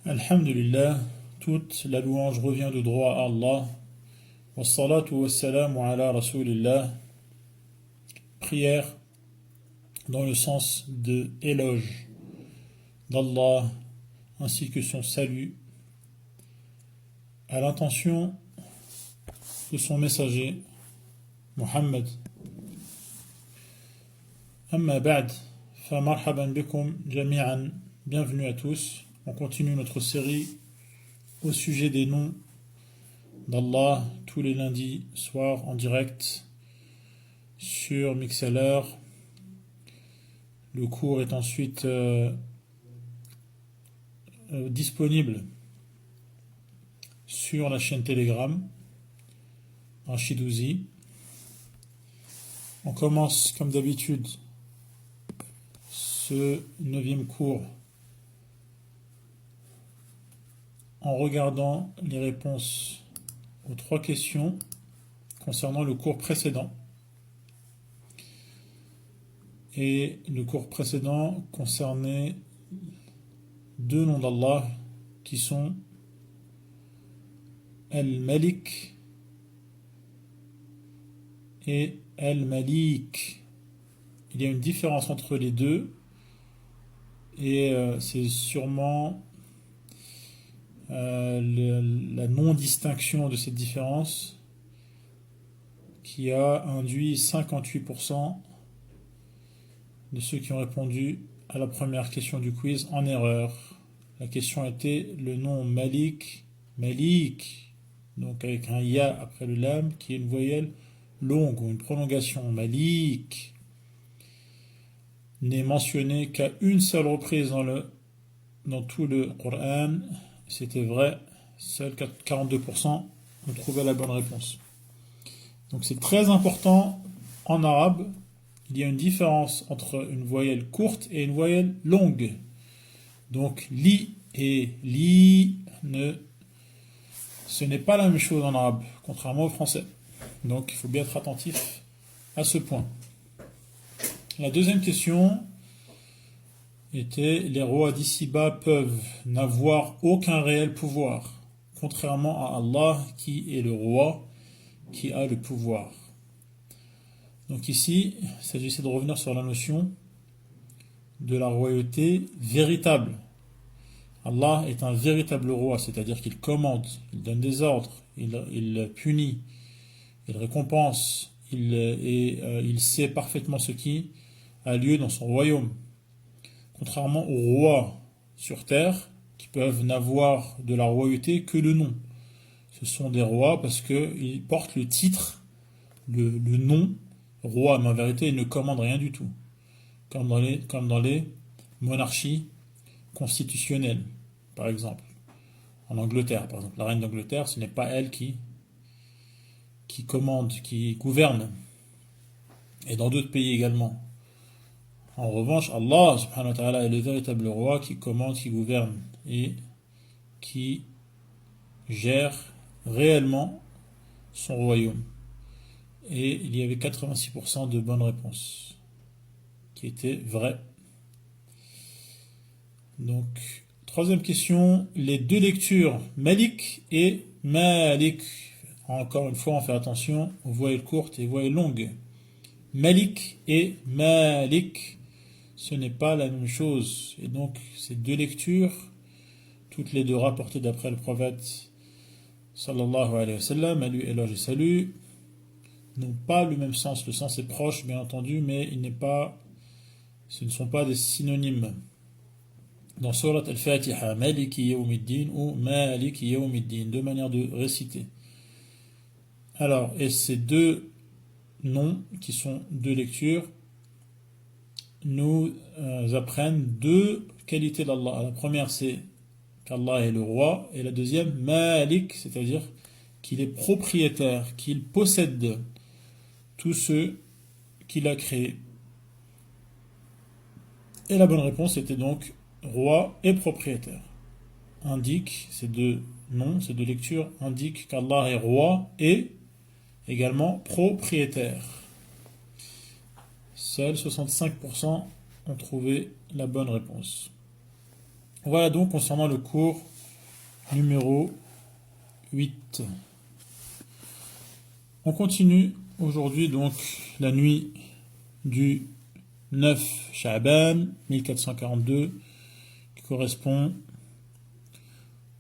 Alhamdulillah, toute la louange revient de droit à Allah. Wassalatu wassalamu ala rasulillah. Prière dans le sens de éloge d'Allah ainsi que son salut à l'intention de son messager Muhammad. Amma ba'd, fa marhaban bikum jami'an, bienvenue à tous. On continue notre série au sujet des noms d'Allah tous les lundis soirs en direct sur Mixlr. Le cours est ensuite disponible sur la chaîne Telegram Rachidouzi. On commence comme d'habitude ce 9e cours en regardant les réponses aux 3 questions concernant le cours précédent. Et le cours précédent concernait 2 noms d'Allah qui sont Al-Malik et Al-Malik. Il y a une différence entre les deux et c'est sûrement la non-distinction de cette différence qui a induit 58% de ceux qui ont répondu à la première question du quiz en erreur. La question était le nom Malik, donc avec un ya après le lam qui est une voyelle longue ou une prolongation. Malik n'est mentionné qu'à une seule reprise dans tout le Coran. C'était vrai, seuls 42% ont trouvé la bonne réponse. Donc c'est très important en arabe. Il y a une différence entre une voyelle courte et une voyelle longue. Donc li et li, ce n'est pas la même chose en arabe, contrairement au français. Donc il faut bien être attentif à ce point. La deuxième question était: les rois d'ici-bas peuvent n'avoir aucun réel pouvoir, contrairement à Allah qui est le roi qui a le pouvoir. Donc ici, il s'agissait de revenir sur la notion de la royauté véritable. Allah est un véritable roi, c'est-à-dire qu'il commande, il donne des ordres, il punit, il récompense, il sait parfaitement ce qui a lieu dans son royaume. Contrairement aux rois sur terre qui peuvent n'avoir de la royauté que le nom. Ce sont des rois parce qu'ils portent le titre, le nom roi, mais en vérité ils ne commandent rien du tout. Comme dans les monarchies constitutionnelles, par exemple. En Angleterre, par exemple, la reine d'Angleterre, ce n'est pas elle qui commande, qui gouverne. Et dans d'autres pays également. En revanche, Allah subhanahu wa ta'ala est le véritable roi qui commande, qui gouverne et qui gère réellement son royaume. Et il y avait 86% de bonnes réponses qui étaient vraies. Donc, troisième question, les 2 lectures Malik et Malik. Encore une fois, on fait attention aux voyelles courtes et aux voyelles longues. Malik et Malik, ce n'est pas la même chose. Et donc, ces 2 lectures, toutes les 2 rapportées d'après le prophète sallallahu alayhi wa sallam, à lui éloge et salut, n'ont pas le même sens. Le sens est proche, bien entendu, mais ce ne sont pas des synonymes. Dans Surat Al-Fatiha, Maliki Yawmiddin ou Maliki Yawmiddin, 2 manières de réciter. Alors, et ces 2 noms, qui sont 2 lectures, nous apprennent 2 qualités d'Allah. La première, c'est qu'Allah est le roi, et la deuxième, Malik, c'est-à-dire qu'il est propriétaire, qu'il possède tout ce qu'il a créé. Et la bonne réponse était donc roi et propriétaire. Ces 2 noms, ces 2 lectures indiquent qu'Allah est roi et également propriétaire. Seuls 65% ont trouvé la bonne réponse. Voilà donc concernant le cours numéro 8. On continue aujourd'hui donc la nuit du 9 Sha'ban 1442 qui correspond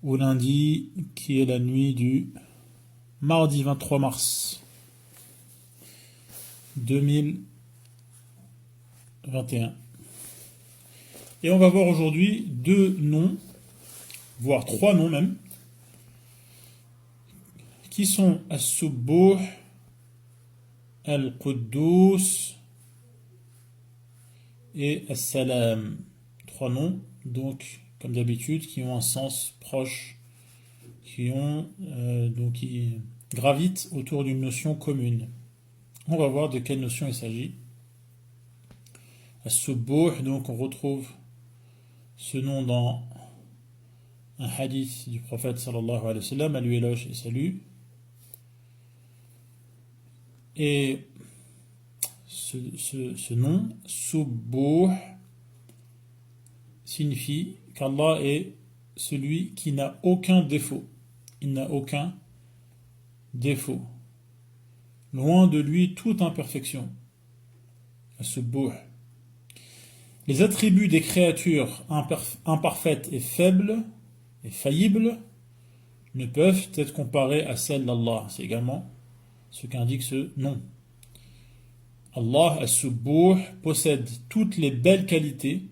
au lundi qui est la nuit du mardi 23 mars 2021. Et on va voir aujourd'hui deux noms, voire trois noms même, qui sont As-Subbuh, Al-Quddus et As-Salam. Trois noms, donc, comme d'habitude, qui ont un sens proche, qui gravitent autour d'une notion commune. On va voir de quelle notion il s'agit. As-Subbuh, donc on retrouve ce nom dans un hadith du prophète sallallahu alayhi wa sallam, à lui éloge et salut. Et ce nom, Subbuh, signifie qu'Allah est celui qui n'a aucun défaut. Il n'a aucun défaut. Loin de lui toute imperfection. As-Subbuh. Les attributs des créatures imparfaites et faibles et faillibles ne peuvent être comparés à celles d'Allah. C'est également ce qu'indique ce nom. Allah, As-Subbuh, possède toutes les belles qualités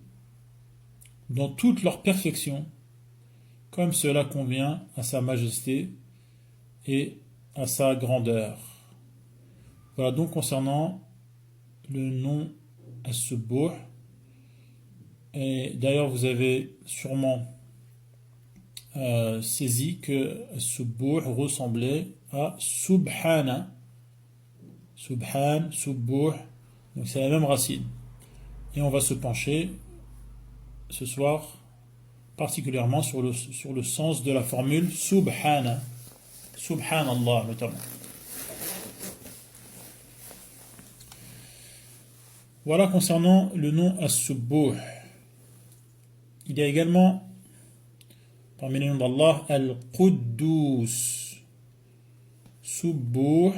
dans toute leur perfection, comme cela convient à sa majesté et à sa grandeur. Voilà donc concernant le nom As-Subbuh. Et d'ailleurs, vous avez sûrement saisi que As-Subbuh ressemblait à Subhana. Subhan, Subbuh, donc c'est la même racine. Et on va se pencher ce soir particulièrement sur le sens de la formule Subhana. Subhanallah notamment. Voilà concernant le nom As-Subbuh. Il y a également parmi les noms d'Allah Al-Quddus. Subbuh,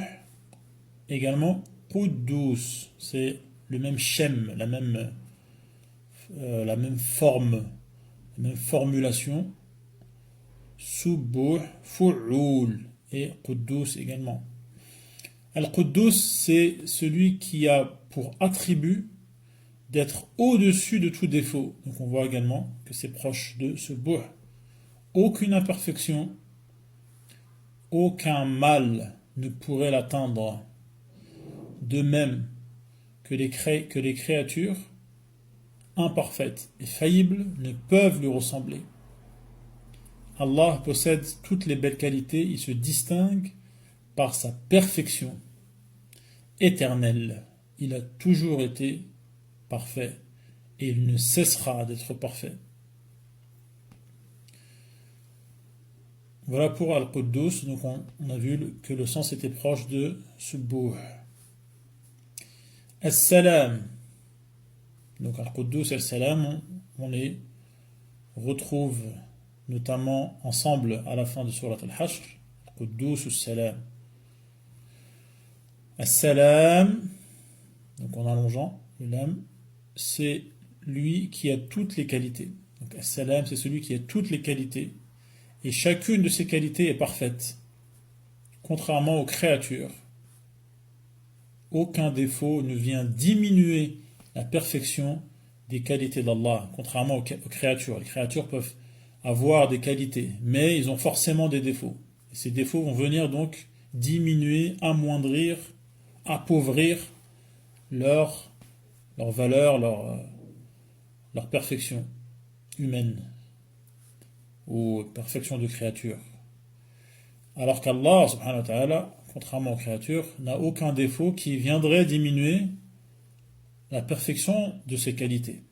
également Quddus. C'est le même shem, la même forme, la même formulation. Subbuh, Fu'ul et Quddus également. Al-Quddus, c'est celui qui a pour attribut d'être au-dessus de tout défaut. Donc on voit également que c'est proche de Subbuh. Aucune imperfection, aucun mal ne pourrait l'atteindre. De même que les créatures imparfaites et faillibles ne peuvent lui ressembler. Allah possède toutes les belles qualités, il se distingue par sa perfection éternelle. Il a toujours été parfait et il ne cessera d'être parfait. Voilà pour Al-Quddus, donc on a vu que le sens était proche de Subbuh. As-Salam, donc Al-Quddus et Al-Salam, on les retrouve notamment ensemble à la fin de Surat Al-Hashr, Al-Quddus ou Salam. As-Salam, donc en allongeant le lam, c'est lui qui a toutes les qualités. Donc As-Salam, c'est celui qui a toutes les qualités. Et chacune de ces qualités est parfaite. Contrairement aux créatures, aucun défaut ne vient diminuer la perfection des qualités d'Allah. Contrairement aux créatures. Les créatures peuvent avoir des qualités, mais ils ont forcément des défauts. Et ces défauts vont venir donc diminuer, amoindrir, appauvrir leur valeur, leur perfection humaine ou perfection de créature. Alors qu'Allah, subhanahu wa ta'ala, contrairement aux créatures, n'a aucun défaut qui viendrait diminuer la perfection de ses qualités.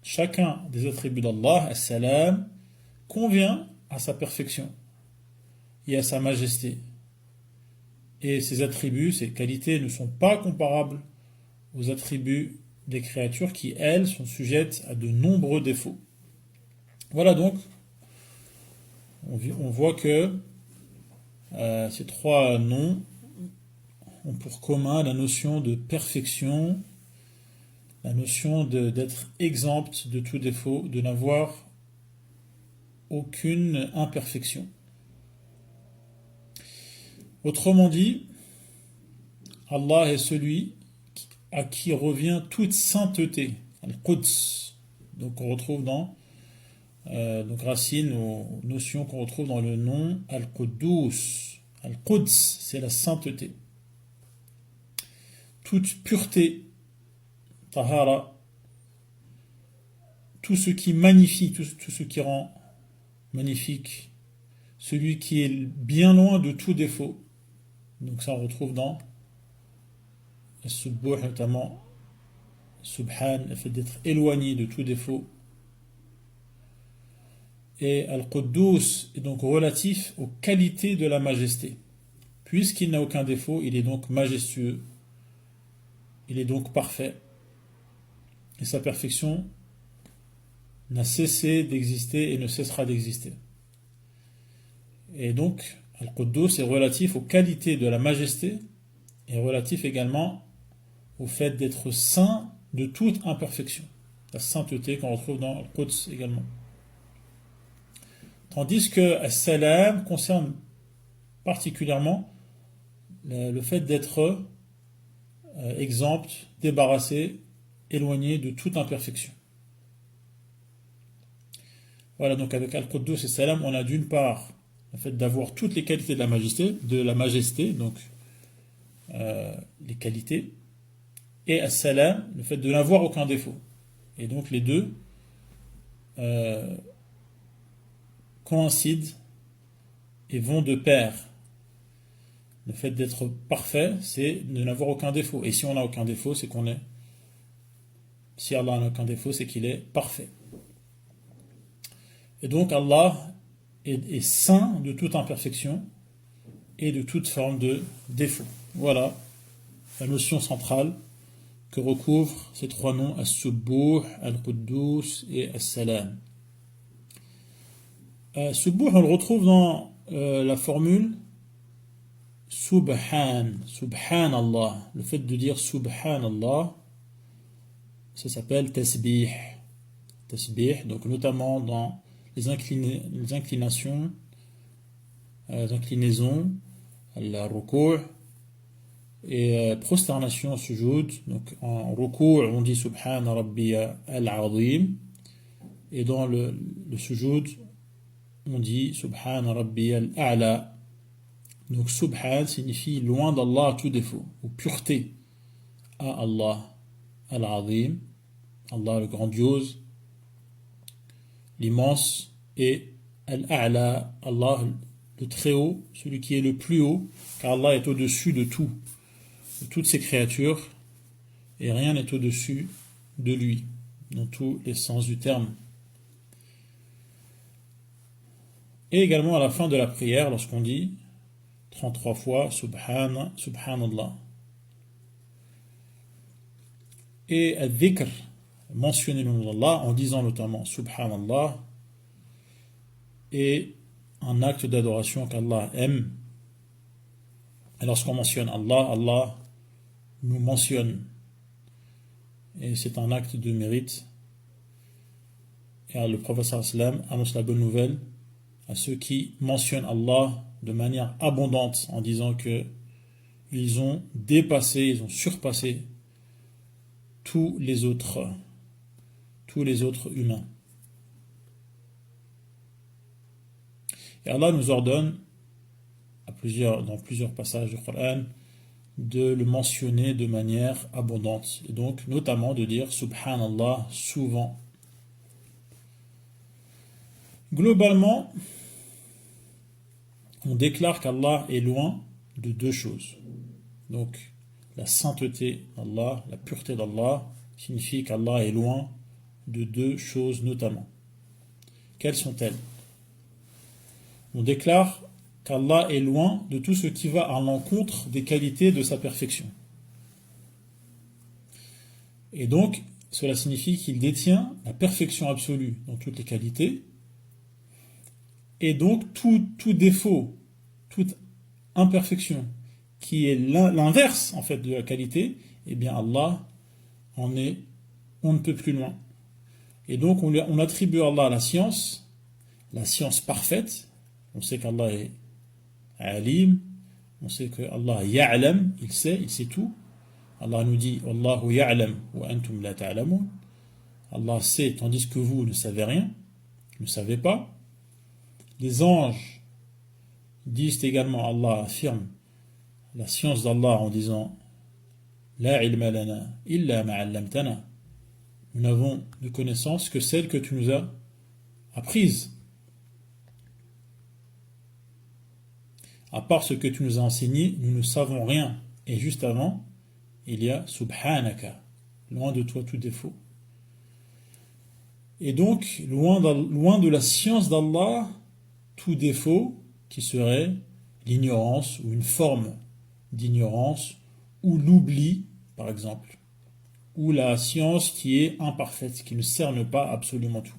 Chacun des attributs d'Allah, as-salam, convient à sa perfection et à sa majesté. Et ces attributs, ces qualités ne sont pas comparables aux attributs des créatures qui, elles, sont sujettes à de nombreux défauts. Voilà donc on voit que ces trois noms ont pour commun la notion de perfection, la notion d'être exempt de tout défaut, de n'avoir aucune imperfection. Autrement dit, Allah est celui à qui revient toute sainteté, Al-Quds. Donc on retrouve dans donc racine ou notion qu'on retrouve dans le nom Al-Quddus. Al-Quds, c'est la sainteté. Toute pureté, Tahara, tout ce qui magnifie, tout ce qui rend magnifique, celui qui est bien loin de tout défaut. Donc ça on retrouve dans As-Subbuh, notamment Subhan, le fait d'être éloigné de tout défaut. Et Al-Quddus est donc relatif aux qualités de la majesté. Puisqu'il n'a aucun défaut, il est donc majestueux, il est donc parfait. Et sa perfection n'a cessé d'exister et ne cessera d'exister. Et donc, Al-Quddus est relatif aux qualités de la majesté et relatif également au fait d'être saint de toute imperfection. La sainteté qu'on retrouve dans Al-Quds également. Tandis que As-Salam concerne particulièrement le fait d'être exempt, débarrassé, éloigné de toute imperfection. Voilà, donc avec Al-Quddus et Salam, on a d'une part le fait d'avoir toutes les qualités de la majesté, donc les qualités, et As-Salam, le fait de n'avoir aucun défaut. Et donc les deux coïncident et vont de pair. Le fait d'être parfait, c'est de n'avoir aucun défaut. Et si on n'a aucun défaut, c'est qu'on est. Si Allah n'a aucun défaut, c'est qu'il est parfait. Et donc Allah est saint de toute imperfection et de toute forme de défaut. Voilà la notion centrale que recouvrent ces trois noms, As-Subbuh, Al-Quddus et As-Salam. Subbuh, on le retrouve dans la formule Subhanallah. Le fait de dire Subhanallah, ça s'appelle Tasbih. Tasbih, donc notamment dans les inclinaisons, la ruku' et prosternation, sujoud. Donc en ruku' on dit Subhana Rabbiya al-Azim, et dans le sujoud on dit Subhana Rabbiya al-A'la. Donc Subhan signifie loin d'Allah à tout défaut, ou pureté à Allah al-Azim, Allah le grandiose, l'immense, et al-A'la, Allah le très haut, celui qui est le plus haut, car Allah est au-dessus de tout, de toutes ses créatures, et rien n'est au-dessus de lui, dans tous les sens du terme. Et également à la fin de la prière, lorsqu'on dit 33 fois Subhanallah. Et al-dhikr, mentionner le nom d'Allah en disant notamment Subhanallah, est un acte d'adoration qu'Allah aime. Et lorsqu'on mentionne Allah, Allah nous mentionne. Et c'est un acte de mérite. Et le prophète sallam annonce la bonne nouvelle à ceux qui mentionnent Allah de manière abondante en disant que ils ont dépassé, ils ont surpassé tous les autres humains. Et Allah nous ordonne dans plusieurs passages du Coran de le mentionner de manière abondante, et donc notamment de dire Subhanallah souvent. Globalement, on déclare qu'Allah est loin de deux choses. Donc, la sainteté d'Allah, la pureté d'Allah, signifie qu'Allah est loin de deux choses notamment. Quelles sont-elles? On déclare qu'Allah est loin de tout ce qui va à l'encontre des qualités de sa perfection. Et donc, cela signifie qu'il détient la perfection absolue dans toutes les qualités, Et donc, tout défaut, toute imperfection, qui est l'inverse, en fait, de la qualité, eh bien, Allah en est, on ne peut plus loin. Et donc, on attribue à Allah la science parfaite. On sait qu'Allah est alim, on sait qu'Allah ya'lam, il sait tout. Allah nous dit, Wallahu ya'lam wa antum la ta'lamun. Allah sait, tandis que vous ne savez rien, ne savez pas. Les anges disent également, Allah affirme la science d'Allah en disant La ilma lana illa ma'allamtana. Nous n'avons de connaissance que celle que tu nous as apprise. À part ce que tu nous as enseigné, nous ne savons rien. Et juste avant, il y a Subhanaka, loin de toi tout défaut. Et donc, loin de la science d'Allah, tout défaut qui serait l'ignorance ou une forme d'ignorance ou l'oubli, par exemple, ou la science qui est imparfaite, qui ne cerne pas absolument tout.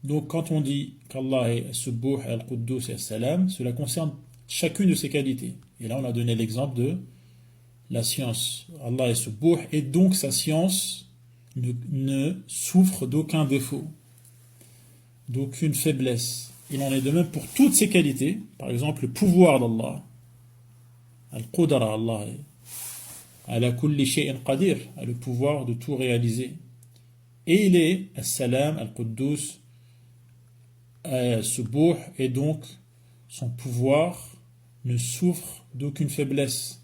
Donc, quand on dit qu'Allah est Subbuh, Al-Quddus et Al-Salam, cela concerne chacune de ces qualités. Et là, on a donné l'exemple de la science. Allah est Subbuh, et donc sa science ne souffre d'aucun défaut, d'aucune faiblesse. Il en est de même pour toutes ces qualités. Par exemple, le pouvoir d'Allah. Al-Qudra, Allah est ala kulli shay'in qadir, a le pouvoir de tout réaliser. Et il est Al-Salam, Al-Quddus, Subbuh, et donc son pouvoir ne souffre d'aucune faiblesse.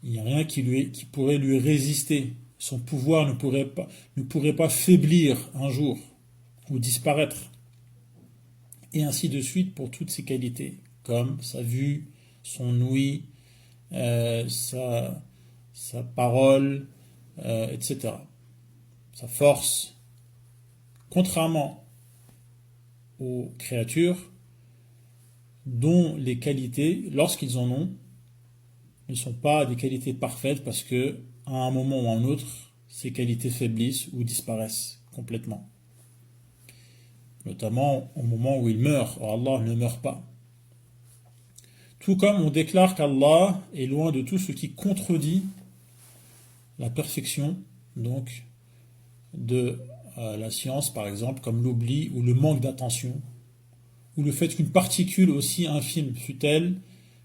Il n'y a rien qui pourrait lui résister. Son pouvoir ne pourrait pas faiblir un jour ou disparaître. Et ainsi de suite pour toutes ses qualités, comme sa vue, son ouïe, sa parole, etc. Sa force. Contrairement aux créatures dont les qualités, lorsqu'ils en ont, ne sont pas des qualités parfaites parce que à un moment ou à un autre, ces qualités faiblissent ou disparaissent complètement. Notamment au moment où il meurt. Or Allah ne meurt pas. Tout comme on déclare qu'Allah est loin de tout ce qui contredit la perfection, donc, de la science, par exemple, comme l'oubli ou le manque d'attention, ou le fait qu'une particule aussi infime fût-elle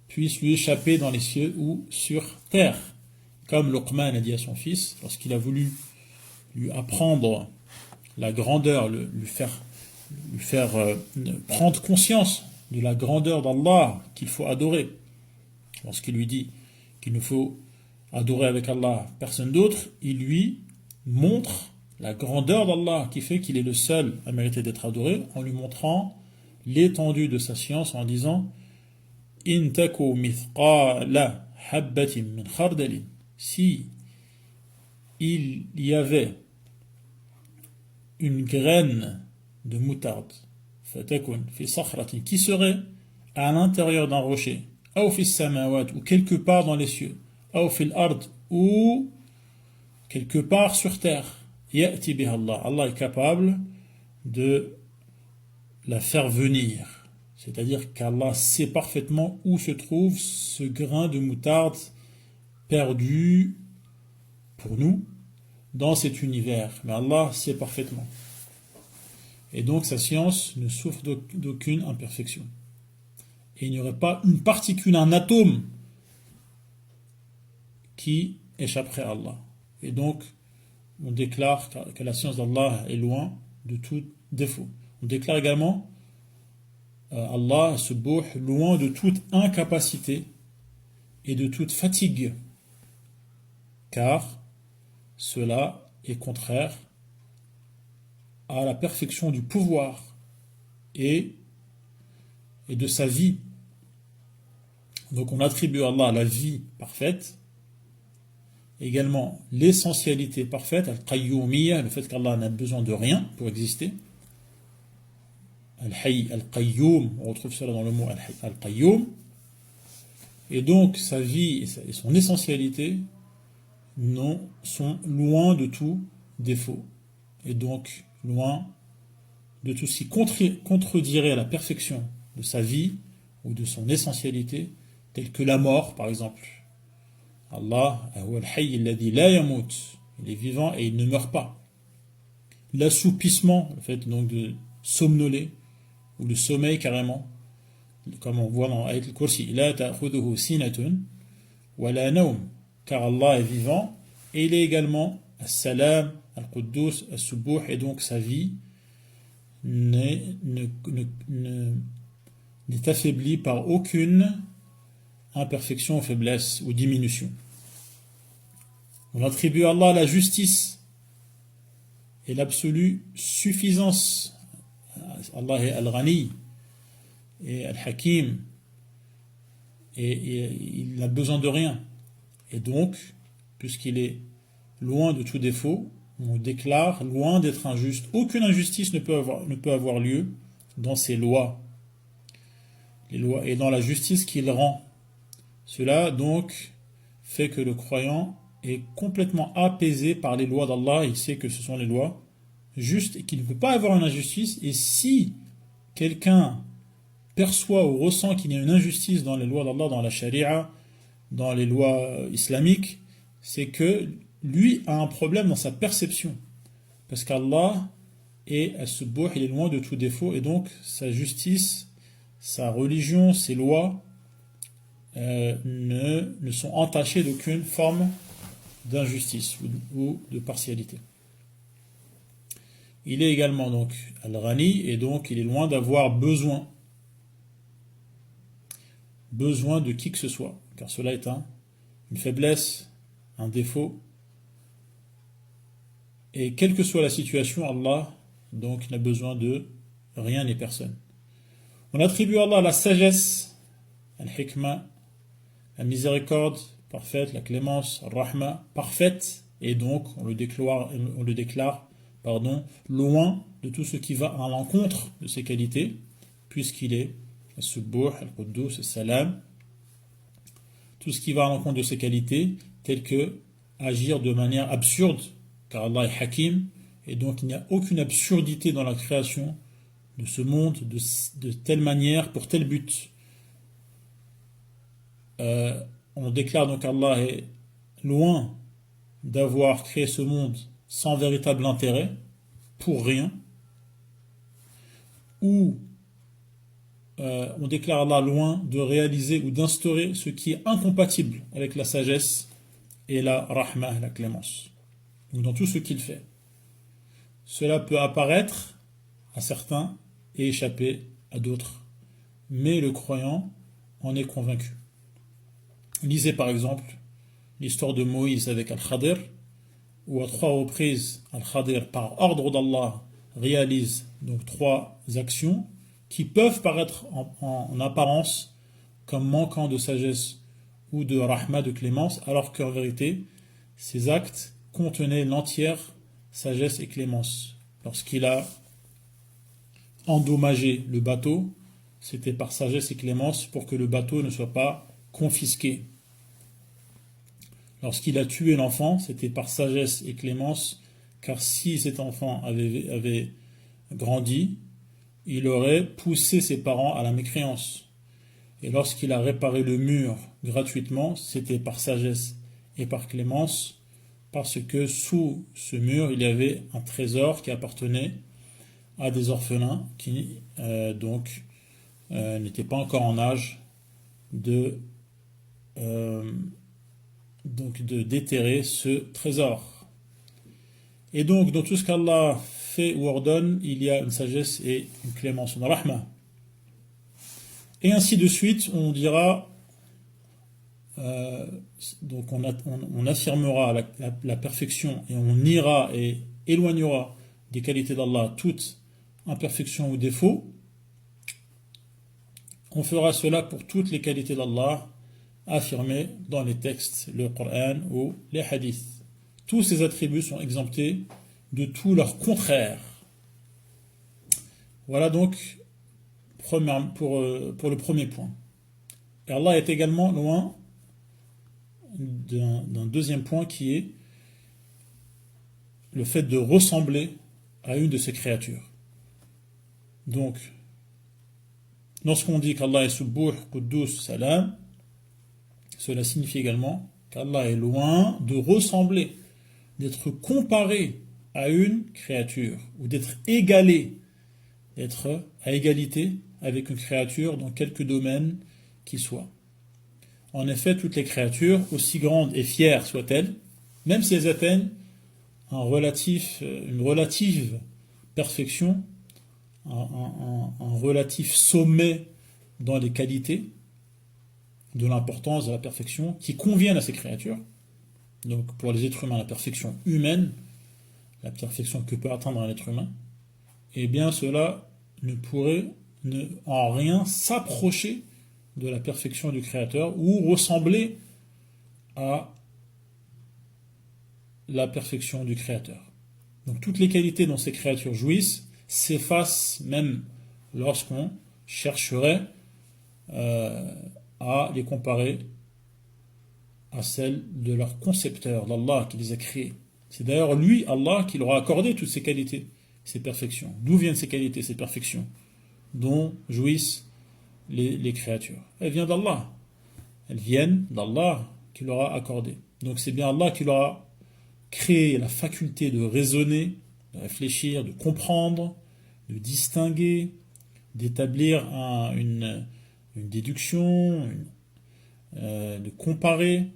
puisse lui échapper dans les cieux ou sur terre. Comme Luqman a dit à son fils, lorsqu'il a voulu lui apprendre la grandeur, lui faire prendre conscience de la grandeur d'Allah qu'il faut adorer. Lorsqu'il lui dit qu'il ne faut adorer avec Allah personne d'autre, il lui montre la grandeur d'Allah qui fait qu'il est le seul à mériter d'être adoré, en lui montrant l'étendue de sa science en disant In taku mithqala habbatin min khardalin. Si il y avait une graine de moutarde, fatakun fi sakhratin, qui serait à l'intérieur d'un rocher, aw fi samawat, ou quelque part dans les cieux, aw fil ard, ou quelque part sur terre, ya'ti biha Allah. Allah est capable de la faire venir. C'est-à-dire qu'Allah sait parfaitement où se trouve ce grain de moutarde perdu pour nous dans cet univers. Mais Allah sait parfaitement. Et donc sa science ne souffre d'aucune imperfection. Et il n'y aurait pas une particule, un atome qui échapperait à Allah. Et donc on déclare que la science d'Allah est loin de tout défaut. On déclare également Allah Subbuh loin de toute incapacité et de toute fatigue, car cela est contraire à la perfection du pouvoir et de sa vie. Donc on attribue à Allah la vie parfaite, également l'essentialité parfaite, al-qayyumiyya, le fait qu'Allah n'a besoin de rien pour exister, al-hayy, al-qayyum, on retrouve cela dans le mot al-qayyum, et donc sa vie et son essentialité sont loin de tout défaut, et donc loin de tout ce qui contredirait la perfection de sa vie ou de son essentialité, tel que la mort, par exemple. Allah, il est vivant et il ne meurt pas. L'assoupissement, le fait donc de somnoler, ou le sommeil carrément, comme on voit dans Ayat al-Kursi, la ta'khudhuhu sinatun wa la nawm, car Allah est vivant et il est également as-salam, al-Quddus, as-Subuh, et donc sa vie n'est affaiblie par aucune imperfection, faiblesse ou diminution. On attribue à Allah la justice et l'absolue suffisance. Allah est Al-Ghani et Al-Hakim et il n'a besoin de rien. Et donc, puisqu'il est loin de tout défaut, on déclare loin d'être injuste. Aucune injustice ne peut avoir lieu dans ses lois. Les lois et dans la justice qu'il rend. Cela donc fait que le croyant est complètement apaisé par les lois d'Allah. Il sait que ce sont les lois justes et qu'il ne peut pas avoir une injustice. Et si quelqu'un perçoit ou ressent qu'il y a une injustice dans les lois d'Allah, dans la charia, dans les lois islamiques, c'est que lui a un problème dans sa perception. Parce qu'Allah est as-Subuh, il est loin de tout défaut, et donc sa justice, sa religion, ses lois ne sont entachées d'aucune forme d'injustice ou de partialité. Il est également donc Al-Ghani, et donc il est loin d'avoir besoin de qui que ce soit, car cela est une faiblesse, un défaut. Et quelle que soit la situation, Allah donc n'a besoin de rien et personne. On attribue à Allah la sagesse, al-hikmah, la miséricorde parfaite, la clémence, al-rahma parfaite, et donc on le déclare loin de tout ce qui va à l'encontre de ses qualités, puisqu'il est al-Subuh, al-Quddus, al-Salam, tout ce qui va à l'encontre de ses qualités, tel que agir de manière absurde, car Allah est Hakim, et donc il n'y a aucune absurdité dans la création de ce monde de telle manière, pour tel but. On déclare donc qu'Allah est loin d'avoir créé ce monde sans véritable intérêt, pour rien, ou on déclare Allah loin de réaliser ou d'instaurer ce qui est incompatible avec la sagesse et la rahma, la clémence, ou dans tout ce qu'il fait. Cela peut apparaître à certains et échapper à d'autres, mais le croyant en est convaincu. Lisez par exemple l'histoire de Moïse avec Al-Khadir, où à 3 reprises Al-Khadir, par ordre d'Allah, réalise donc 3 actions qui peuvent paraître en apparence comme manquant de sagesse ou de rahma, de clémence, alors qu'en vérité, ces actes contenaient l'entière sagesse et clémence. Lorsqu'il a endommagé le bateau, c'était par sagesse et clémence pour que le bateau ne soit pas confisqué. Lorsqu'il a tué l'enfant, c'était par sagesse et clémence, car si cet enfant avait grandi, il aurait poussé ses parents à la mécréance. Et lorsqu'il a réparé le mur gratuitement, c'était par sagesse et par clémence, parce que sous ce mur, il y avait un trésor qui appartenait à des orphelins qui n'étaient pas encore en âge de déterrer ce trésor. Et donc, dans tout ce qu'Allah fait ou ordonne, il y a une sagesse et une clémence, une rahma. Et ainsi de suite, on dira, donc on affirmera la perfection et on niera et éloignera des qualités d'Allah toute imperfection ou défaut. On fera cela pour toutes les qualités d'Allah affirmées dans les textes, le Coran ou les hadiths. Tous ces attributs sont exemptés de tout leur contraire. Voilà donc pour le premier point. Et Allah est également loin d'un deuxième point qui est le fait de ressembler à une de ses créatures. Donc, lorsqu'on dit qu'Allah est Subbuh, Quddus, Salam, cela signifie également qu'Allah est loin de ressembler, d'être comparé à une créature, ou d'être égalé, d'être à égalité avec une créature dans quelque domaine qu'il soit. En effet, toutes les créatures, aussi grandes et fières soient-elles, même si elles atteignent une relative perfection, un relatif sommet dans les qualités, de l'importance, de la perfection, qui conviennent à ces créatures. Donc pour les êtres humains, la perfection humaine, la perfection que peut atteindre un être humain, eh bien cela ne pourrait en rien s'approcher de la perfection du Créateur ou ressembler à la perfection du Créateur. Donc toutes les qualités dont ces créatures jouissent s'effacent même lorsqu'on chercherait à les comparer à celles de leur concepteur, d'Allah qui les a créés. C'est d'ailleurs lui, Allah, qui leur a accordé toutes ces qualités, ces perfections. D'où viennent ces qualités, ces perfections dont jouissent les créatures? Elles viennent d'Allah. Elles viennent d'Allah qui leur a accordé. Donc c'est bien Allah qui leur a créé la faculté de raisonner, de réfléchir, de comprendre, de distinguer, d'établir une déduction, de comparer,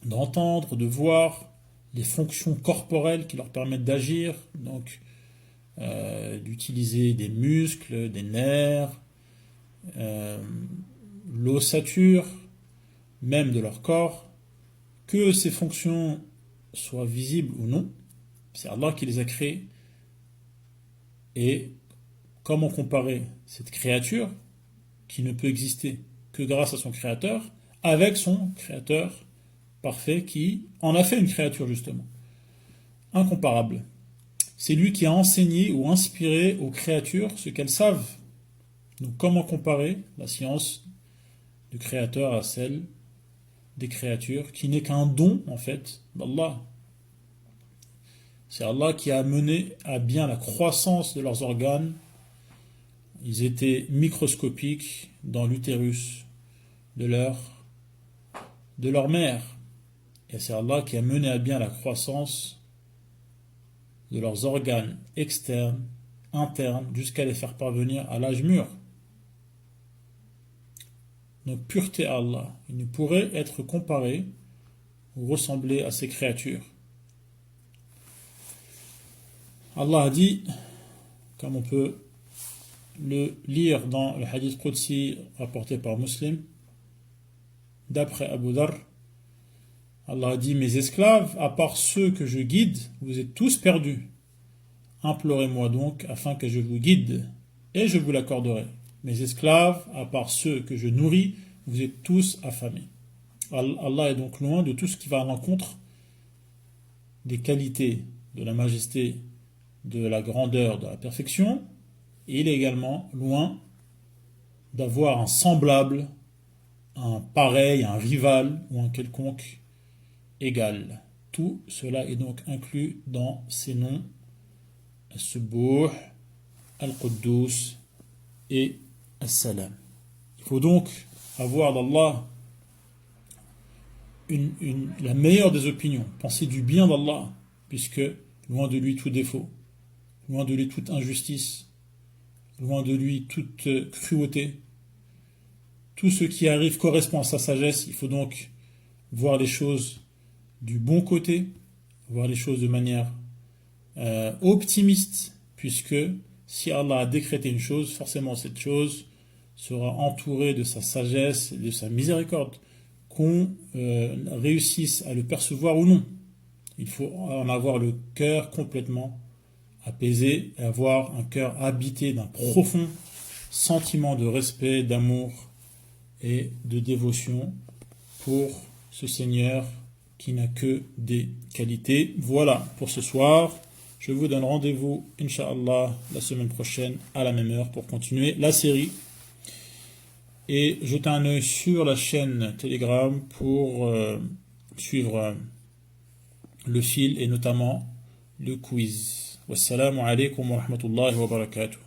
d'entendre, de voir les fonctions corporelles qui leur permettent d'agir, donc d'utiliser des muscles, des nerfs, l'ossature, même de leur corps, que ces fonctions soient visibles ou non, c'est Allah qui les a créées. Et comment comparer cette créature, qui ne peut exister que grâce à son créateur, avec son créateur parfait qui en a fait une créature justement? Incomparable. C'est lui qui a enseigné ou inspiré aux créatures ce qu'elles savent. Donc comment comparer la science du créateur à celle des créatures, qui n'est qu'un don en fait d'Allah? C'est Allah qui a mené à bien la croissance de leurs organes. Ils étaient microscopiques dans l'utérus de leur mère. Et c'est Allah qui a mené à bien la croissance de leurs organes externes, internes, jusqu'à les faire parvenir à l'âge mûr. Donc pureté à Allah. Il ne pourrait être comparé ou ressembler à ces créatures. Allah a dit, comme on peut le lire dans le hadith Qudsi rapporté par Muslim, d'après Abu Dharr, Allah a dit: mes esclaves, à part ceux que je guide, vous êtes tous perdus. Implorez-moi donc afin que je vous guide, et je vous l'accorderai. Mes esclaves, à part ceux que je nourris, vous êtes tous affamés. Allah est donc loin de tout ce qui va à l'encontre des qualités, de la majesté, de la grandeur, de la perfection. Et il est également loin d'avoir un semblable, un pareil, un rival ou un quelconque égal. Tout cela est donc inclus dans ces noms Al-Subbuh, Al-Quddus et Al-Salam. Il faut donc avoir d'Allah la meilleure des opinions, penser du bien d'Allah, puisque loin de lui tout défaut, loin de lui toute injustice, loin de lui toute cruauté. Tout ce qui arrive correspond à sa sagesse. Il faut donc voir les choses du bon côté, voir les choses de manière optimiste, puisque si Allah a décrété une chose, forcément cette chose sera entourée de sa sagesse et de sa miséricorde, qu'on réussisse à le percevoir ou non. Il faut en avoir le cœur complètement apaisé et avoir un cœur habité d'un profond sentiment de respect, d'amour et de dévotion pour ce Seigneur qui n'a que des qualités. Voilà pour ce soir. Je vous donne rendez-vous, Inch'Allah, la semaine prochaine à la même heure pour continuer la série. Et jetez un œil sur la chaîne Telegram pour suivre le fil et notamment le quiz. Wassalamu alaikum wa rahmatullahi wa barakatuh.